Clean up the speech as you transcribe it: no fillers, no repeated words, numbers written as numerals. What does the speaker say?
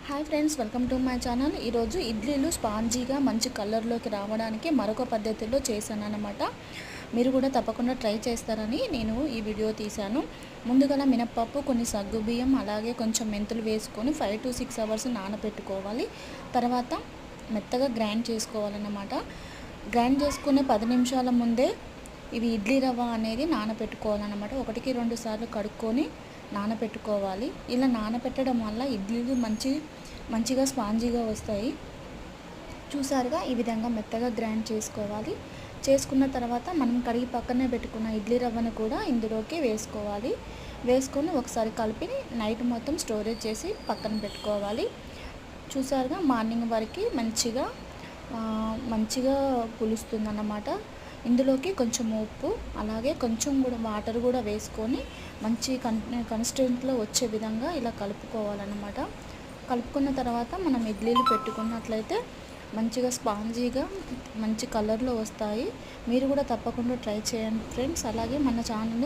Hi friends, welcome to my channel. ఈరోజు ఇడ్లీలు స్పాంజీగా మంచి కలర్లోకి రావడానికి మరొక పద్ధతిలో చేశాను అన్నమాట. మీరు కూడా తప్పకుండా ట్రై చేస్తారని నేను ఈ వీడియో తీశాను. ముందుగా మినప్పప్పు, కొన్ని సగ్గుబియ్యం, అలాగే కొంచెం మెంతులు వేసుకొని 5 to 6 అవర్స్ నానబెట్టుకోవాలి. తర్వాత మెత్తగా గ్రైండ్ చేసుకోవాలన్నమాట. గ్రైండ్ చేసుకునే 10 నిమిషాల ముందే ఇవి ఇడ్లీ రవ్వ అనేది నానబెట్టుకోవాలన్నమాట. 1-2 సార్లు కడుక్కొని నానబెట్టుకోవాలి. ఇలా నానబెట్టడం వల్ల ఇడ్లీలు మంచిగా స్పాంజీగా వస్తాయి. చూసారుగా, ఈ విధంగా మెత్తగా గ్రైండ్ చేసుకోవాలి. చేసుకున్న తర్వాత మనం కడిగి పక్కనే పెట్టుకున్న ఇడ్లీ రవ్వను కూడా ఇందులోకి వేసుకోవాలి. వేసుకొని ఒకసారి కలిపి నైట్ మొత్తం స్టోరేజ్ చేసి పక్కన పెట్టుకోవాలి. చూసారుగా, మార్నింగ్ వరకు మంచిగా పులుస్తుందన్నమాట. ఇందులోకి కొంచెం ఉప్పు, అలాగే కొంచెం కూడా వాటర్ కూడా వేసుకొని మంచి కన్సిస్టెంట్లో వచ్చే విధంగా ఇలా కలుపుకోవాలన్నమాట. కలుపుకున్న తర్వాత మనం ఇడ్లీలు పెట్టుకున్నట్లయితే మంచిగా స్పాంజీగా మంచి కలర్లో వస్తాయి. మీరు కూడా తప్పకుండా ట్రై చేయండి ఫ్రెండ్స్. అలాగే మన ఛానల్ని